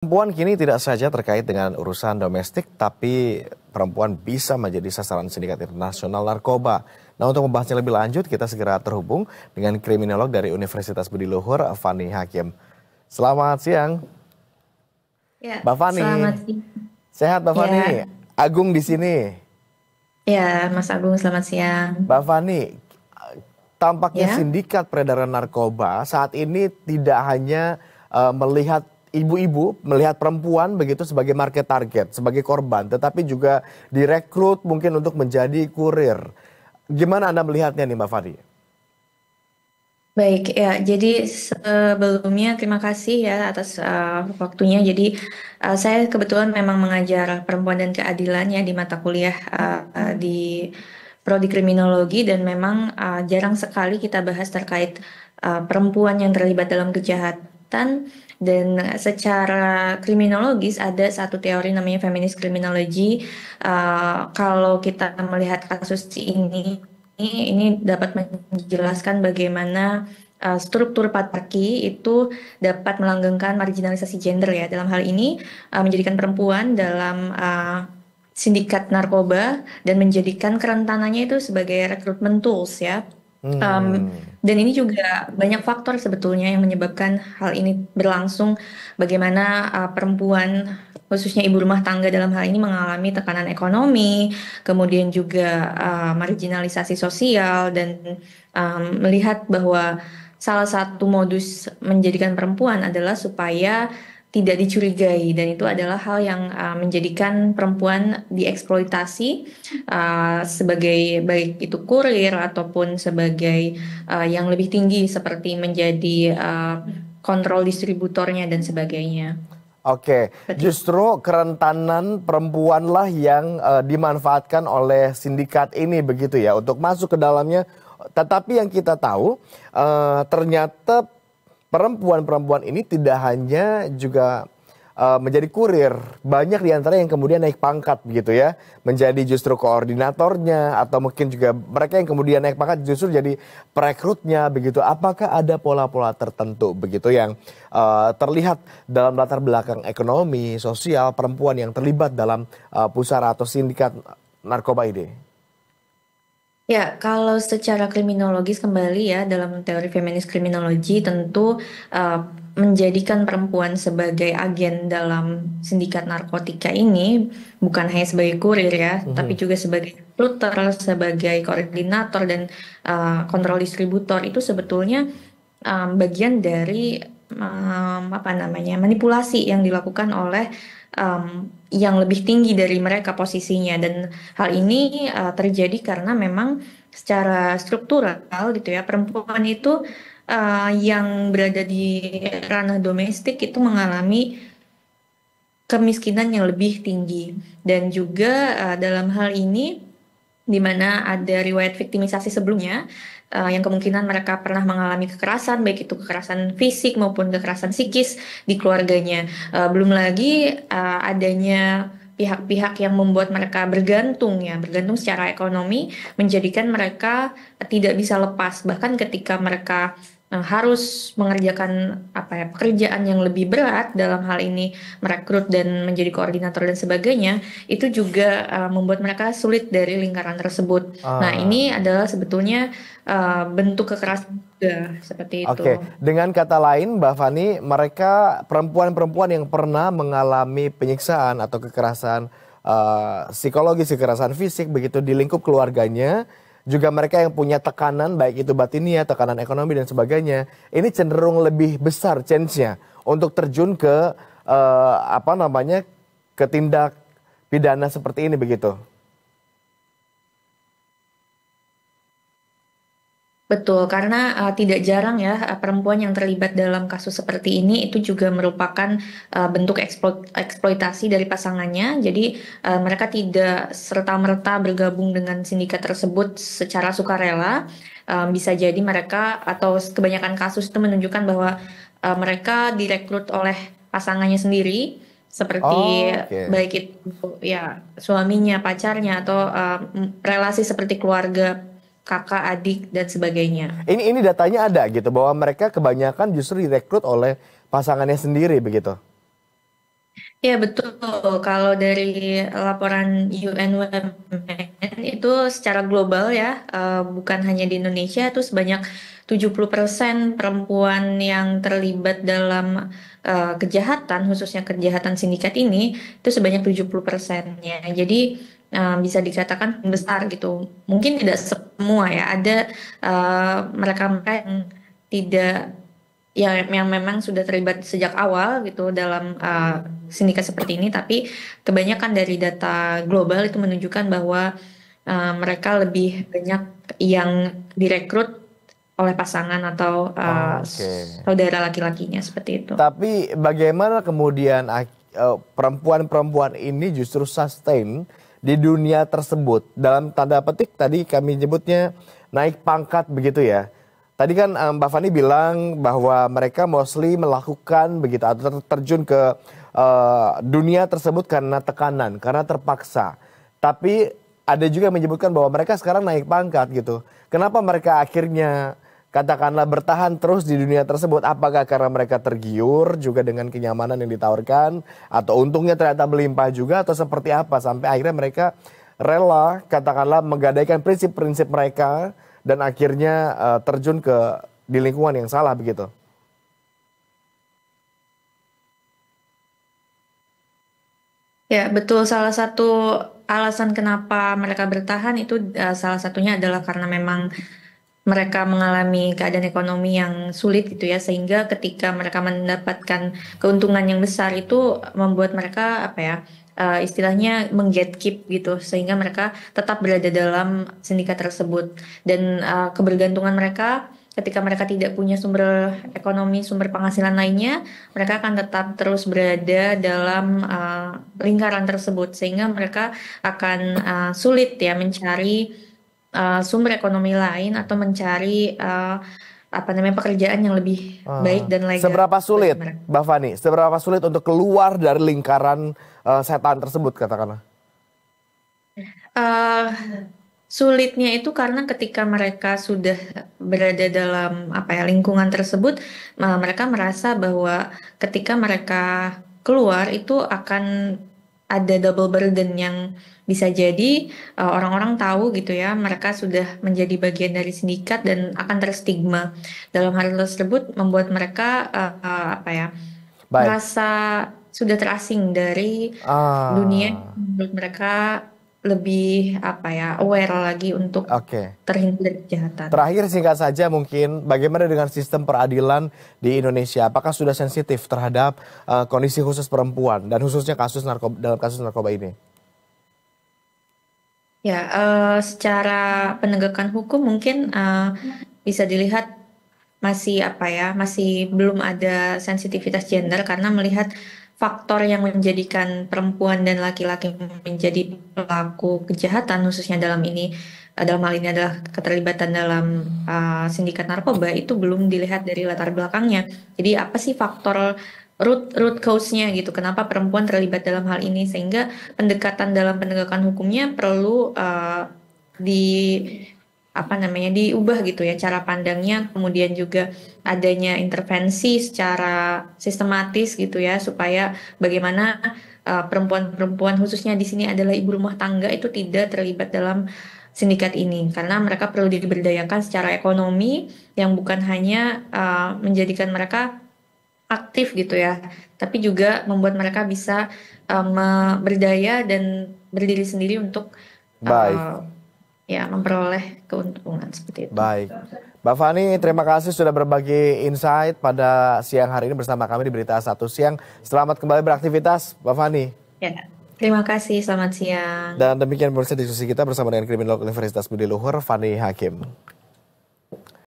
Perempuan kini tidak saja terkait dengan urusan domestik, tapi perempuan bisa menjadi sasaran sindikat internasional narkoba. Nah, untuk membahasnya lebih lanjut, kita segera terhubung dengan kriminolog dari Universitas Budi Luhur, Fani Hakim. Selamat siang, Ya, Mbak Fani. selamat siang. Sehat, Mbak Fani? Ya, Agung di sini. ya, Mas Agung, selamat siang. Mbak Fani, tampaknya Ya, sindikat peredaran narkoba saat ini tidak hanya melihat ibu-ibu, melihat perempuan begitu sebagai market target, sebagai korban, tetapi juga direkrut mungkin untuk menjadi kurir. Gimana Anda melihatnya nih Mbak Fani? baik. Ya, jadi sebelumnya terima kasih ya atas waktunya. Jadi saya kebetulan memang mengajar perempuan dan keadilan ya di mata kuliah di prodi kriminologi dan memang jarang sekali kita bahas terkait perempuan yang terlibat dalam kejahatan. Dan secara kriminologis ada satu teori namanya feminist criminology. Kalau kita melihat kasus ini dapat menjelaskan bagaimana struktur patriarki itu dapat melanggengkan marginalisasi gender ya. Dalam hal ini menjadikan perempuan dalam sindikat narkoba dan menjadikan kerentanannya itu sebagai recruitment tools ya. Dan ini juga banyak faktor sebetulnya yang menyebabkan hal ini berlangsung. Bagaimana perempuan, khususnya ibu rumah tangga dalam hal ini mengalami tekanan ekonomi, kemudian juga marginalisasi sosial, dan melihat bahwa salah satu modus menjadikan perempuan adalah supaya tidak dicurigai, dan itu adalah hal yang menjadikan perempuan dieksploitasi sebagai baik itu kurir ataupun sebagai yang lebih tinggi seperti menjadi kontrol distributornya dan sebagainya. Oke, Seperti justru kerentanan perempuanlah yang dimanfaatkan oleh sindikat ini begitu ya untuk masuk ke dalamnya. Tetapi yang kita tahu ternyata perempuan-perempuan ini tidak hanya juga menjadi kurir, banyak diantara yang kemudian naik pangkat begitu ya, menjadi justru koordinatornya atau mungkin juga mereka yang kemudian naik pangkat justru jadi perekrutnya begitu. Apakah ada pola-pola tertentu begitu yang terlihat dalam latar belakang ekonomi, sosial perempuan yang terlibat dalam pusara atau sindikat narkoba ini? Ya, kalau secara kriminologis kembali ya dalam teori feminis kriminologi tentu uh, menjadikan perempuan sebagai agen dalam sindikat narkotika ini bukan hanya sebagai kurir ya, tapi juga sebagai recruiter, sebagai koordinator dan kontrol distributor itu sebetulnya bagian dari apa namanya manipulasi yang dilakukan oleh yang lebih tinggi dari mereka posisinya, dan hal ini terjadi karena memang secara struktural gitu ya perempuan itu yang berada di ranah domestik itu mengalami kemiskinan yang lebih tinggi, dan juga dalam hal ini di mana ada riwayat viktimisasi sebelumnya yang kemungkinan mereka pernah mengalami kekerasan, baik itu kekerasan fisik maupun kekerasan psikis di keluarganya. Belum lagi adanya pihak-pihak yang membuat mereka bergantung ya, bergantung secara ekonomi, menjadikan mereka tidak bisa lepas. Bahkan ketika mereka harus mengerjakan apa ya pekerjaan yang lebih berat, dalam hal ini merekrut dan menjadi koordinator dan sebagainya, itu juga membuat mereka sulit dari lingkaran tersebut. Nah, ini adalah sebetulnya bentuk kekerasan juga seperti itu. Oke, dengan kata lain Mbak Fani, mereka perempuan-perempuan yang pernah mengalami penyiksaan atau kekerasan psikologis, kekerasan fisik begitu di lingkup keluarganya, juga mereka yang punya tekanan baik itu batinia, tekanan ekonomi dan sebagainya, ini cenderung lebih besar chance-nya untuk terjun ke apa namanya, ke tindak pidana seperti ini begitu. Betul, karena tidak jarang ya perempuan yang terlibat dalam kasus seperti ini itu juga merupakan bentuk eksploitasi dari pasangannya. Jadi mereka tidak serta-merta bergabung dengan sindikat tersebut secara sukarela. Bisa jadi mereka atau kebanyakan kasus itu menunjukkan bahwa mereka direkrut oleh pasangannya sendiri, seperti Oke. baik itu ya suaminya, pacarnya, atau relasi seperti keluarga, kakak, adik, dan sebagainya. Ini datanya ada gitu bahwa mereka kebanyakan justru direkrut oleh pasangannya sendiri begitu. Ya betul, kalau dari laporan UN Women itu secara global ya, bukan hanya di Indonesia, itu sebanyak 70% perempuan yang terlibat dalam kejahatan, khususnya kejahatan sindikat ini, itu sebanyak 70%-nya. Jadi bisa dikatakan besar gitu. Mungkin tidak semua ya, ada mereka-mereka yang tidak yang memang sudah terlibat sejak awal gitu dalam sindikat seperti ini, tapi kebanyakan dari data global itu menunjukkan bahwa mereka lebih banyak yang direkrut oleh pasangan atau Oke. saudara laki-lakinya seperti itu. Tapi bagaimana kemudian perempuan-perempuan ini justru sustain di dunia tersebut? Dalam tanda petik tadi kami nyebutnya naik pangkat begitu ya. Tadi kan Mbak Fani bilang bahwa mereka mostly melakukan begitu atau terjun ke dunia tersebut karena tekanan, karena terpaksa. Tapi ada juga yang menyebutkan bahwa mereka sekarang naik pangkat gitu. Kenapa mereka akhirnya katakanlah bertahan terus di dunia tersebut? Apakah karena mereka tergiur juga dengan kenyamanan yang ditawarkan, atau untungnya ternyata melimpah juga, atau seperti apa sampai akhirnya mereka rela katakanlah menggadaikan prinsip-prinsip mereka dan akhirnya terjun ke di lingkungan yang salah begitu? Ya, betul. Salah satu alasan kenapa mereka bertahan itu salah satunya adalah karena memang mereka mengalami keadaan ekonomi yang sulit gitu ya, sehingga ketika mereka mendapatkan keuntungan yang besar itu membuat mereka apa ya, istilahnya menggatekeep gitu, sehingga mereka tetap berada dalam sindikat tersebut. Dan kebergantungan mereka ketika mereka tidak punya sumber ekonomi, sumber penghasilan lainnya, mereka akan tetap terus berada dalam lingkaran tersebut, sehingga mereka akan sulit ya mencari sumber ekonomi lain atau mencari apa namanya pekerjaan yang lebih baik dan legal Seberapa bagi sulit, mereka. Mbak Fani? Seberapa sulit untuk keluar dari lingkaran setan tersebut katakanlah? Eh, Sulitnya itu karena ketika mereka sudah berada dalam apa ya lingkungan tersebut, mereka merasa bahwa ketika mereka keluar itu akan ada double burden yang bisa jadi orang-orang tahu gitu ya mereka sudah menjadi bagian dari sindikat dan akan terstigma. Dalam hal tersebut membuat mereka apa ya Baik. merasa sudah terasing dari dunia yang Ah, menurut mereka lebih apa ya aware lagi untuk oke. terhindar dari kejahatan. Terakhir singkat saja mungkin bagaimana dengan sistem peradilan di Indonesia? Apakah sudah sensitif terhadap kondisi khusus perempuan dan khususnya kasus narkoba dalam kasus narkoba ini? Ya, secara penegakan hukum mungkin bisa dilihat masih apa ya, masih belum ada sensitivitas gender karena melihat faktor yang menjadikan perempuan dan laki-laki menjadi pelaku kejahatan khususnya dalam hal ini adalah keterlibatan dalam sindikat narkoba itu belum dilihat dari latar belakangnya. Jadi apa sih faktor root cause-nya gitu, kenapa perempuan terlibat dalam hal ini sehingga pendekatan dalam penegakan hukumnya perlu di apa namanya diubah gitu ya cara pandangnya, kemudian juga adanya intervensi secara sistematis gitu ya supaya bagaimana perempuan-perempuan khususnya di sini adalah ibu rumah tangga itu tidak terlibat dalam sindikat ini karena mereka perlu diberdayakan secara ekonomi yang bukan hanya menjadikan mereka aktif gitu ya, tapi juga membuat mereka bisa berdaya dan berdiri sendiri untuk Baik, uh, ya memperoleh keuntungan seperti itu. baik. Mbak Fani, terima kasih sudah berbagi insight pada siang hari ini bersama kami di Berita Satu Siang. Selamat kembali beraktivitas, Mbak Fani. Ya, terima kasih. Selamat siang. Dan demikian proses diskusi kita bersama dengan Kriminolog Universitas Budi Luhur, Fani Hakim.